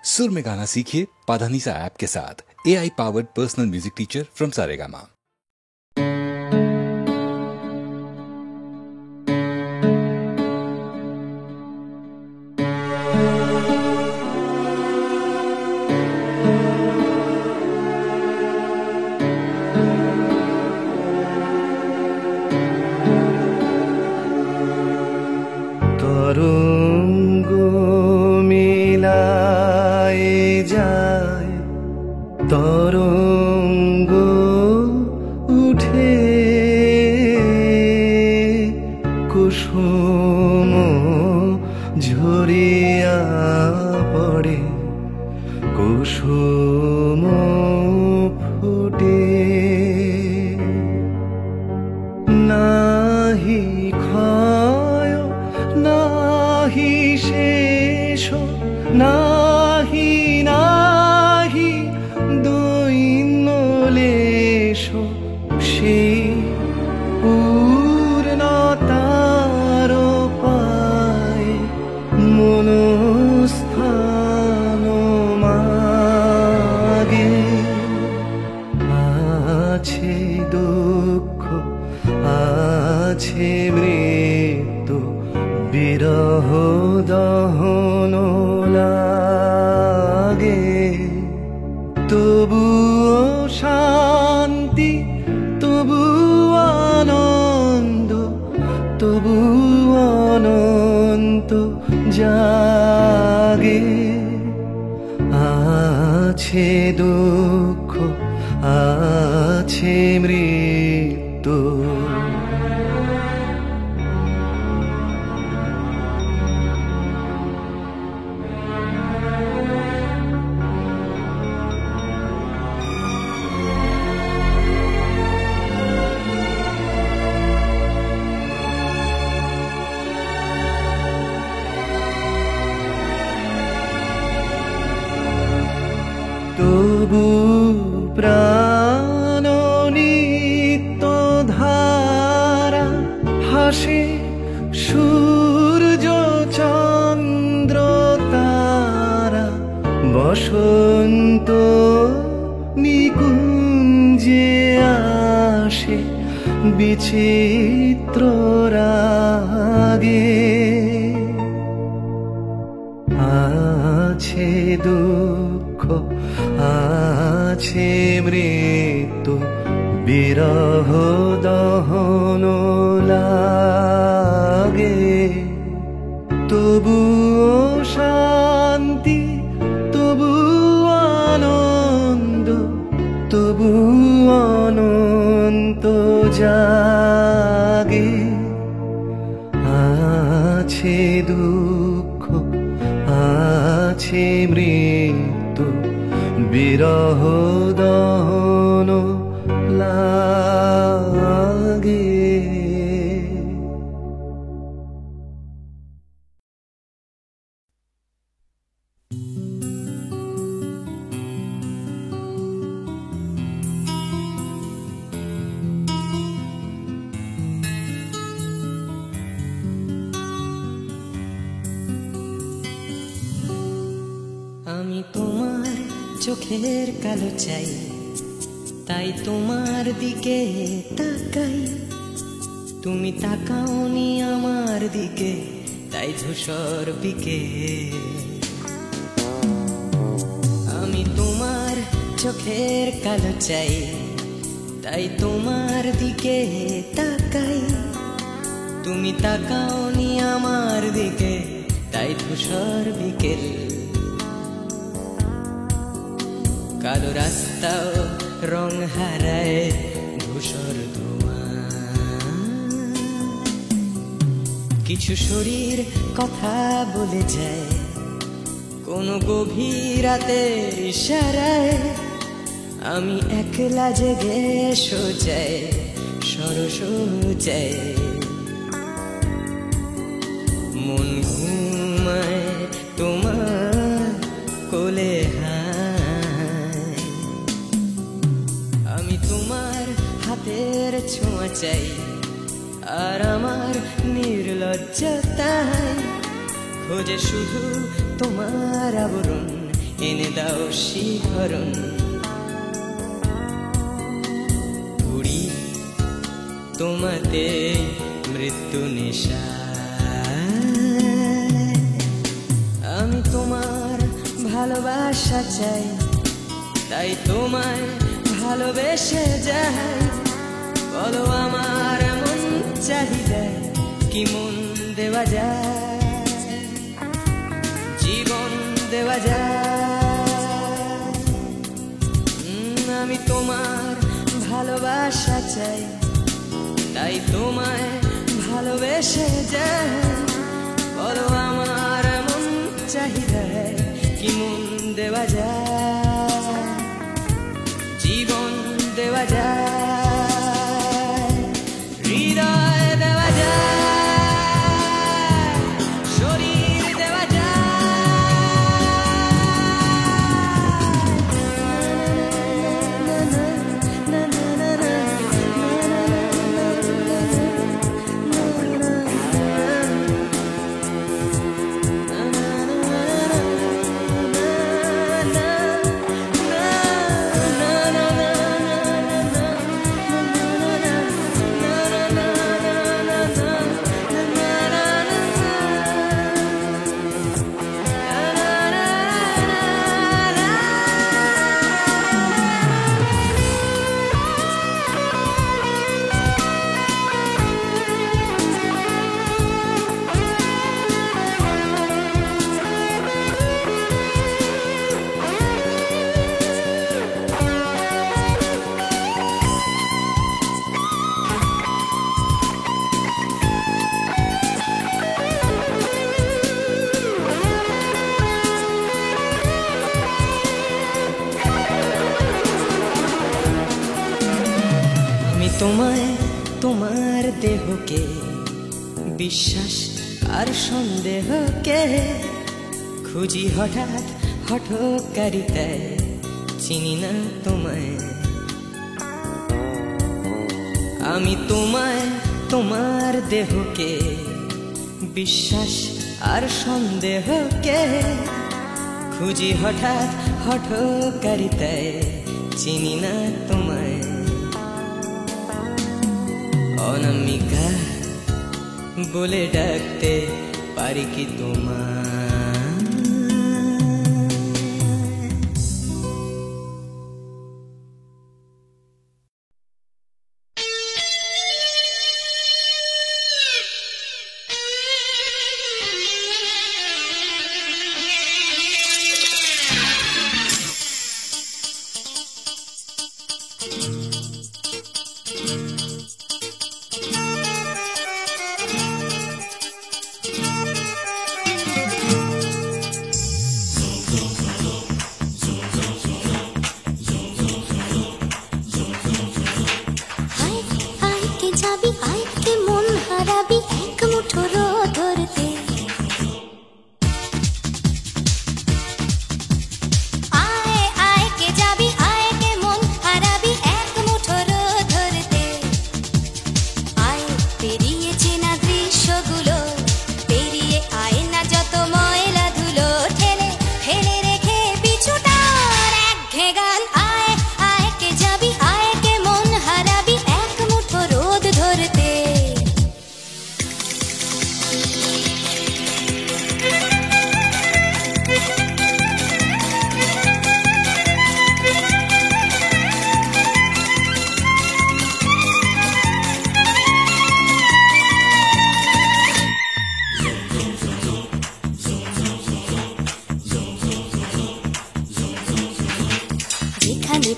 सुर में गाना सीखिए पाधानीसा ऐप के साथ। AI powered personal music teacher from Saregama. তরঙ্গ মিলায় যায়, তরঙ্গ উঠে কুসুম ঝরিয়া পড়ে, কুসুম ফুটে। নাহি ক্ষয় নাহি শেষ, নাহি নাহি দৈন্যলেশ, সেই পূর্ণতার পায় মনস্থান মাগে। আছে দুঃখ, আছে মৃত্যু, বিরহ দহন লাগে। তবুও শান্তি, তবু আনন্দ, তবু অনন্ত জাগে। আছে দুঃখ, আছে মৃত্যু। তবু প্রাণ নিত্য ধারা, হাসে সূর্য চন্দ্র তারা। বসন্ত নিকুঞ্জে আসে বিচিত্র রাগে। আছে দুঃখ, আছে মৃত্যু, বিরহ দহন লাগে। তবুও শান্তি, তবু আনন্দ, তবু অনন্ত জাগে। আছে দুঃখ, আছে মৃত্যু, বিরহ দহন লাগে। আমি তোমার চোখের কালো চাই, তাই তোমার দিকে তাকাই। তুমি তাকাওনি আমার দিকে, তাই ধূসর বিকে। আমি তোমার চোখের কালো চাই, তাই তোমার দিকে তাকাই। তুমি তাকাওনি আমার দিকে, তাই ধূসর বিকেল। কালো রাস্তাও রং হারায় ধূসর ধোঁয়া। কিছু শরীর কথা বলে যায় কোন গভীর রাতের ইশারায়। আমি একলা জেগে সোজায় সরস যায়। মন ঘুমায় তোমার কোলে হায়। আমি তোমার হাতের ছোঁয়া চাই, আর আমার নির্লজ্জতায় খোঁজে শুধু তোমার আবরণ এনে দাও শিহরণ। ঘুড়ি তোমাতে মৃত্যু নেশা, আমি তোমার ভালোবাসা চাই, তাই তোমায় ভালোবেসে যাই। বলো আমার এমন চাহিদা কি মন দেওয়া যায়, জীবন দেওয়া যায়। আমি তোমার ভালোবাসা চাই, তাই তোমায় ভালোবেসে যাই। বলো আমার এমন চাহিদা কি মন দেওয়া যায়, জীবন দেওয়া যায়, হৃদয় দেওয়া যায়, শরীর দেওয়া তোমায়, তোমার দেহকে বিশ্বাস আর সন্দেহকে খুঁজি হঠাৎ হঠকারিতায়, চিনি না তোমায়। আমি তোমায়, তোমার দেহকে বিশ্বাস আর সন্দেহকে খুঁজি হঠাৎ হঠকারিতায়, চিনি না তোমায়। অনামিকা বলে ডাকতে পারি কি তোমায়?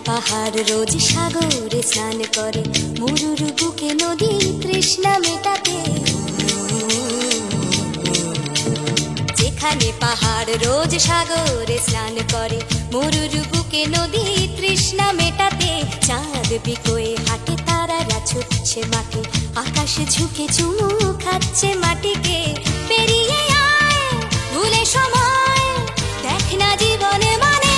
পাহাড় রোজ সাগরে স্নান করে, মরুর বুকে নদী তৃষ্ণা মেটাতে। যেখানে পাহাড় রোজ সাগরে স্নান করে, মরুর বুকে নদী তৃষ্ণা মেটাতে। চাঁদ বিকোয়ে হাটে, তারারা ছুটছে মাঠে, আকাশে ঝুঁকে চুমু খাচ্ছে মাটিকে। পেরিয়ে আয় ভুলে সময়, দেখ না জীবনে মানে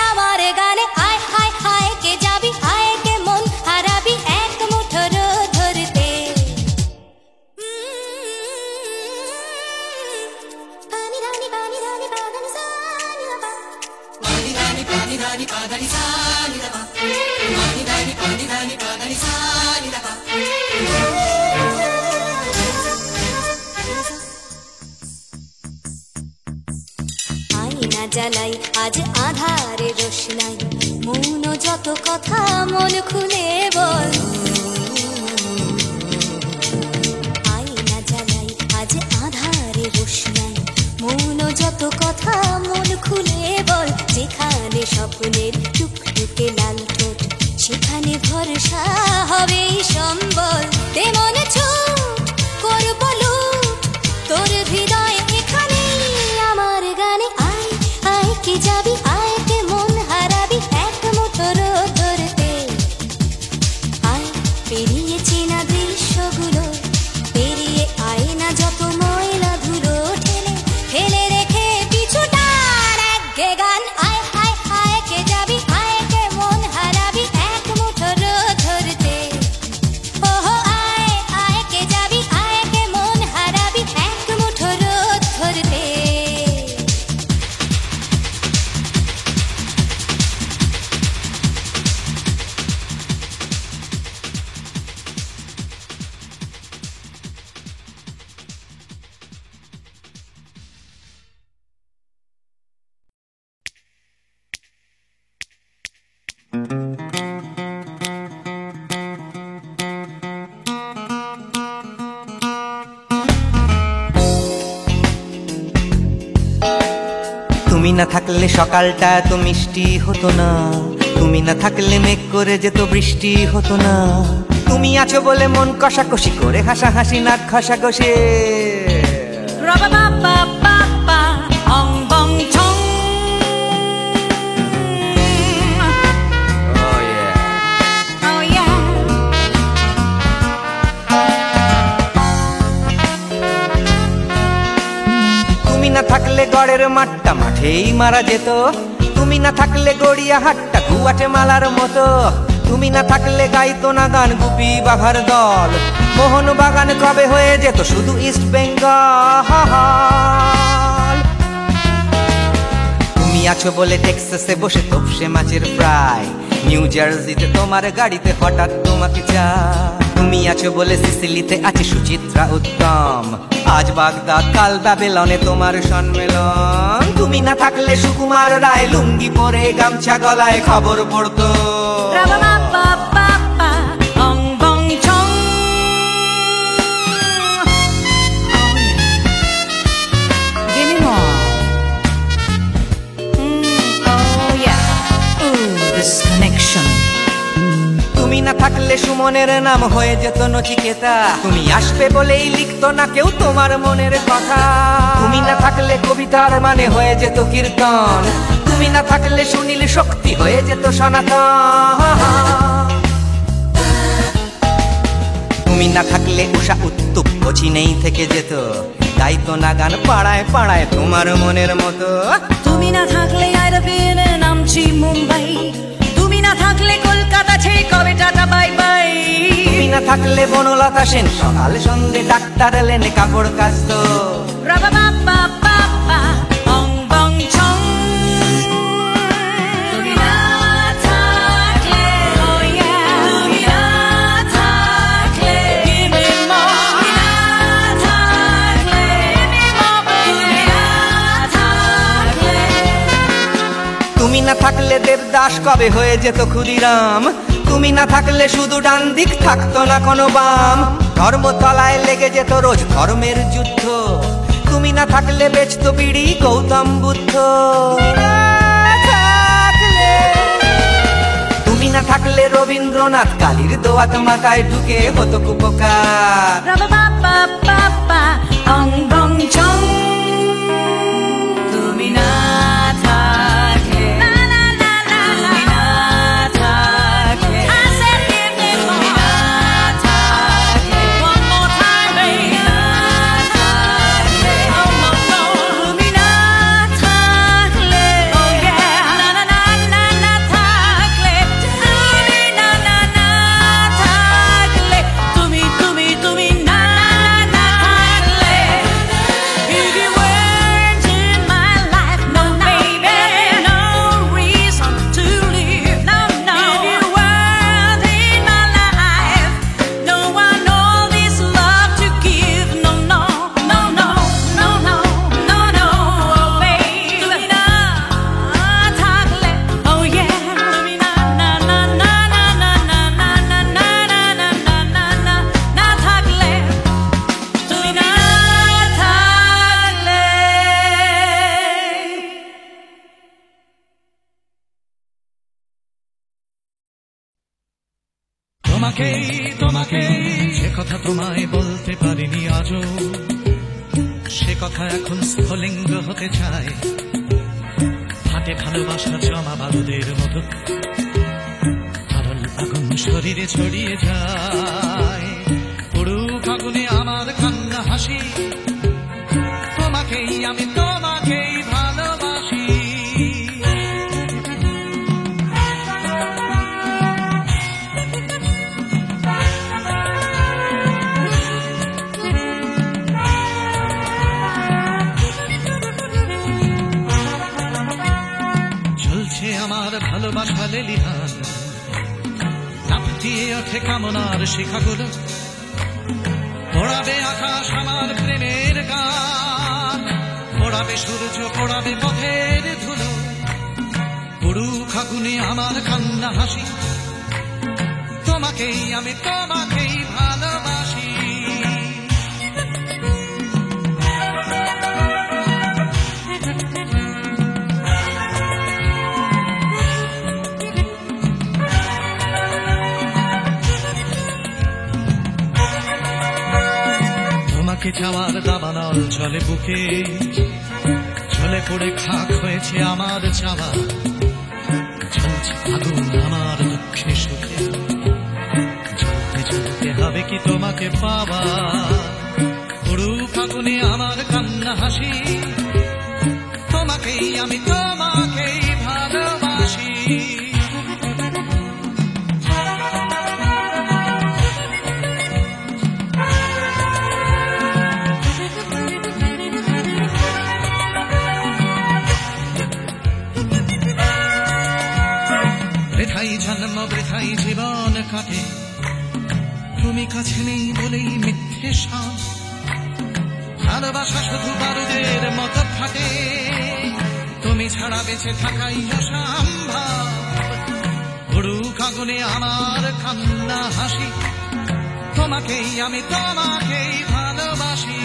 আমার গানে। আয় হায় হায় কে যাবি, আয় কে মন হারাবি এক মুঠোর ধরতে। পানি রানি পানি রানি বাগান সানি বাবা, আয়না জ্বালাই আজ আধারে রোশনাই, মৌন যত কথা মন খুলে বল। আয়না জ্বালাই আজ আধারে রোশনাই, মৌন যত কথা মন খুলে বল। যেখানে স্বপ্নের টুকটুকে লাল ঠোঁট, সেখানে ভরসা হবে সম্বল। তেমন ছুট করব লুট তোর হৃদয় এখানে আমার গানে। আয় আয় কে যাবি, আয় কে মন হারাবি এক মুঠো রোদ ধরতে। আয় পেরিয়ে চেনা দৃশ্যগুলো, পেরিয়ে আয় না যত ময়লা ধুলো, ঠেলে ফেলে রেখে পিছুটার একঘে গান। আয় আয় আয় কে যাবি, আয় কে মন হারাবি এক মুঠো রোদ ধরতে। ওহো আয় আয় কে যাবি, আয় কে মন হারাবি এক মুঠো রোদ ধরতে। তুমি না থাকলে সকালটা এত মিষ্টি হতো না, তুমি না থাকলে মেঘ করে যেত বৃষ্টি হতো না। তুমি আছো বলে মন কষাকষি করে হাসাহাসি নাক ঘষাঘষি। তুমি না থাকলে গড়ের মাঠটা মাঠেই মারা যেত, তুমি না থাকলে গড়িয়া হাটটা গুয়াটে মালার মতো। তুমি না থাকলে গাইতো না গান গুপি বাঘার দল, মোহন বাগান কবে হয়ে যেত শুধু ইস্ট বেঙ্গল। তুমি আছো বলে টেক্সাসে বসে তপসে মাছের ফ্রাই, নিউ জার্সিতে তোমার গাড়িতে হঠাৎ তোমাকে চাই। তুমি আছো বলে সিসিলিতে আছে সুচিত্রা উত্তম, আজ বাগদাদ কাল ব্যাবিলনে তোমার সম্মেলন। তুমি না থাকলে সুকুমার রায় লুঙ্গি পরে গামছা গলায় খবর পড়তো। তুমি না থাকলে সুমনের নাম হয়ে যেত নচিকেতা, তুমি আসবে বলেই লিখতো না কেউ তোমার মনের কথা। তুমি না থাকলে কবিতার মানে হয়ে যেত কীর্তন, তুমি না থাকলে সুনীল শক্তি হয়ে যেত সনাতন। তুমি না থাকলে উষা উত্তুপ কোচিনেই থেকে যেত, গাইতো না গান পাড়ায় পাড়ায় তোমার মনের মতো। তুমি না থাকলে আইরবিনে নামছি মুম্বাই, তুমি না থাকলে কলকাতা ছেড়ে কবে টাটা বাই বাই। তুমি না থাকলে বনলতা সেন সকাল সন্ধে ডাক্তার লেনে কাপড় কাচতো। তুমি না থাকলে, তুমি না থাকলে, তুমি না থাকলে, তুমি না থাকলে। তুমি না থাকলে দেবদাস কবে হয়ে যেত ক্ষুদিরাম, তুমি না থাকলে শুধু ডান দিক থাকতো না কোনো বাম। ধর্মতলায় লেগে যেত রোজ ধর্মের যুদ্ধ, তুমি না থাকলে বেচতো বিড়ি গৌতম বুদ্ধ। তুমি না থাকলে রবীন্দ্রনাথ কালীর দোয়াত মাথায় ঢুকে হতো কুপকার। তুমি না থাকলে, তুমি না থাকলে, তুমি না থাকলে, one more time, তুমি না থাকলে, তুমি না থাকলে, oh yeah, না না না না না থাকলে, তুমি না না না থাকলে, তুমি তুমি তুমি না না থাকলে, তোমাকেই তোমাকেই সে কথা তোমায় বলতে পারিনি আজও, সে কথা এখন স্ফুলিঙ্গ হতে চায়, হাতে ভালোবাসা জমা বারুদের মতো আরল আগুন শরীরে ছড়িয়ে যায়। পুরুক আগুনে আমার কান্না হাসি, তোমাকেই আমি তোমাকেই ভালোবাসি। চলছে আমার ভালোবাসা লেলিহান, লাফ দিয়ে ওঠে কামনার শিখাগুলো, পোড়াবে আকাশ আমার প্রেমের গান, পোড়াবে সূর্য পোড়াবে পথের ধুলো, পুরুক আগুনে আমার কান্না হাসি, তোমাকেই আমি তোমাকেই ভালোবাসি। তোমাকে চাওয়ার দাবানল চলে বুকে, চলে পড়ে খাক হয়েছে আমার চাওয়া, চলছে আগুন আমার দুঃখে সুখে, চলতে চলতে হবে কি তোমাকে পাওয়া। পুরুক আগুনে আমার কান্না হাসি, তোমাকেই আমি তোমাকেই ভালোবাসি। বৃথাই জন্ম বৃথাই জীবন কাটে, তুমি কাছে নেই বলেই মিথ্যে সাপ, ভালোবাসা শুধু বারুদের মতো থাকে, তুমি ছাড়া বেঁচে থাকাই অসম্ভব। পুরুক আগুনে আমার কান্না হাসি, তোমাকেই আমি তোমাকেই ভালোবাসি।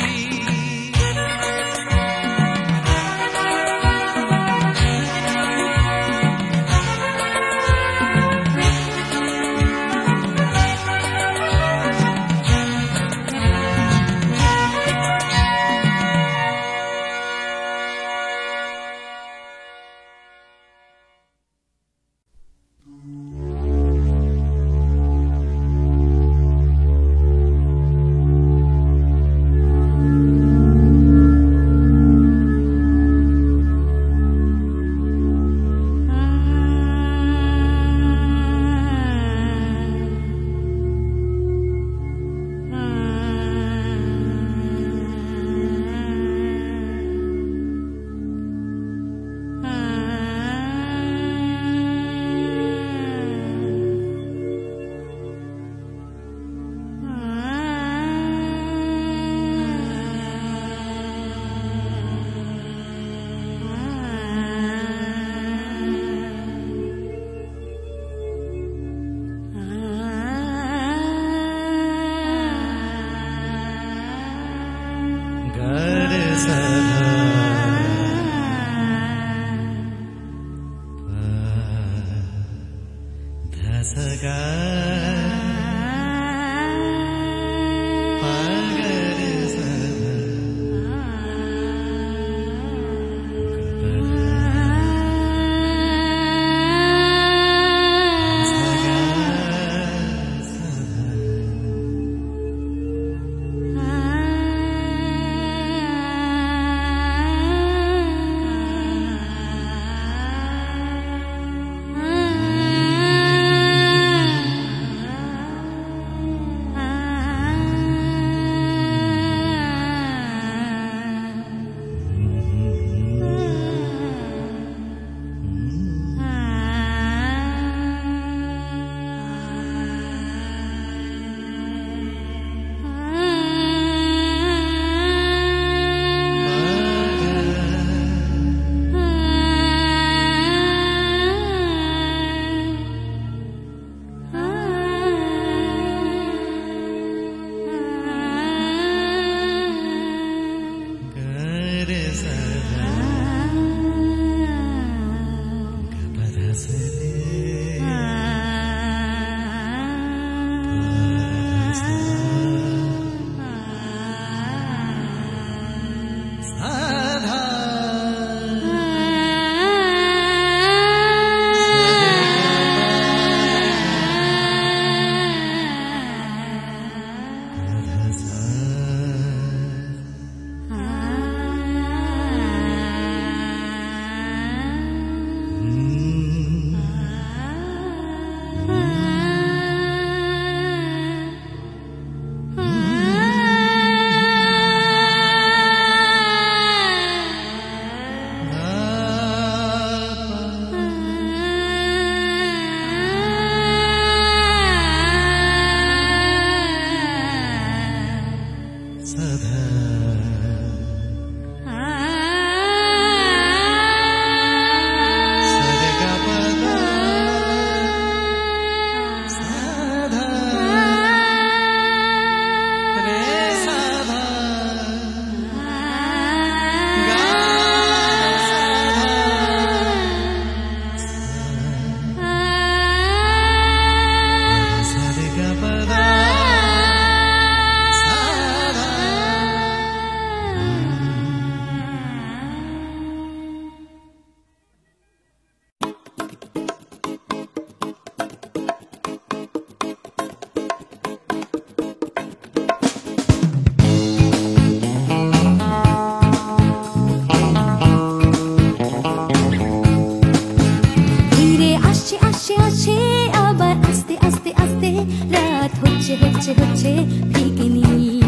ফিকে নীল।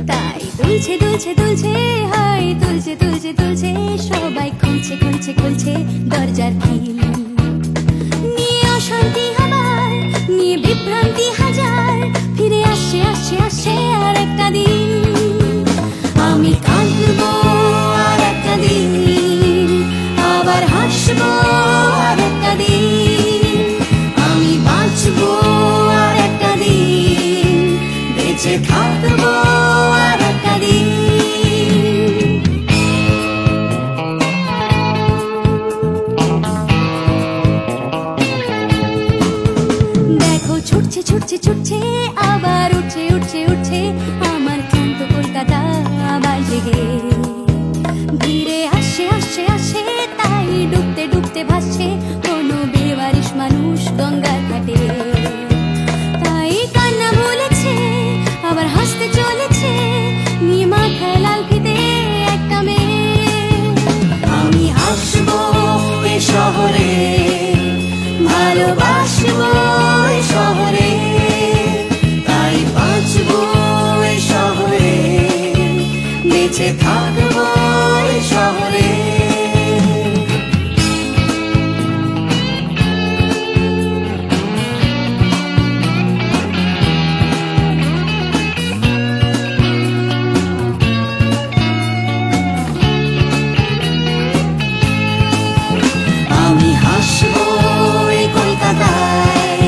তাই দুলছে দুলছে দুলছে হাই দুলছে দুলছে দুলছে সবাই খুলছে খুলছে খুলছে দরজার খিল। নিয়ে অশান্তি আবার নিয়ে বিভ্রান্তি হাজার, ফিরে আসছে আসছে আসছে আর একটা দিন। আমি কাঁদবো আর একটা দিন, আবার হাসবো আর একটা দিন। আমি বাঁচবো আর একটা দিন, বেঁচে থাকবো আর একটা দিন। দেখো ছুটছে ছুটছে ছুটছে আবার উঠছে উঠছে উঠছে আমার ক্লান্ত কলকাতা আবার জেগে। ধীরে আসছে আসছে আসছে তাই ডুবতে ডুবতে ভাসছে কোনো বেওয়ারিশ মানুষ গঙ্গার ঘাটে। তাই কান্না ভুলেছে আবার হাসতে চলেছে নিয়ে মাথায় লাল ফিতে একটা মেয়ে। আমি আসবো এ শহরে, ভালোবাসবো এ শহরে, তাই বাঁচবো এ শহরে, বেঁচে থাকবো এ শহরে। আমি হাসবো এই কলকাতায়,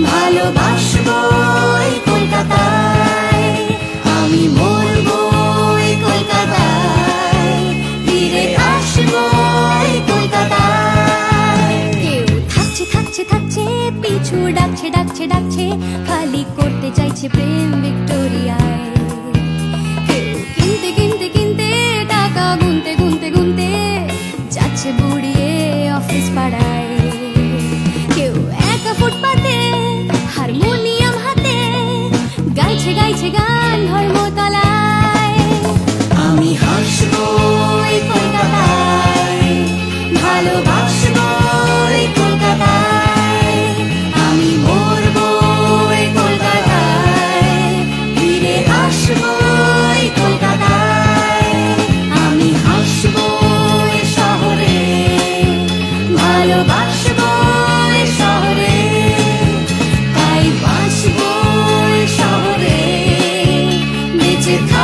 ভালোবাসবো এই কলকাতায়, আমি মরবো এই কলকাতায়, ফিরে আসবো এই কলকাতায়। কেউ থাকছে থাকছে থাকছে পিছু ডাকছে ডাকছে ডাকছে খালি করতে চাইছে প্রেম ভিক্টোরিয়ায়। কেউ কিনতে কিনতে কিনতে টাকা গুনতে গুনতে গুনতে যাচ্ছে বুড়িয়ে অফিস পাড়ায়। কেউ একা ফুটপাতে হারমোনিয়াম হাতে গাইছে গাইছে গান ধর্মতলায়। আমি হাসবো এই কলকাতায়, ভালোবাসবো এই কলকাতায়, আমি মরবো এই কলকাতায়, ফিরে আসবো এই কলকাতায়। আমি হাসবো এই শহরে, ভালোবাসবো এই শহরে, তাই বাঁচবো এই শহরে, বেঁচে থাকবো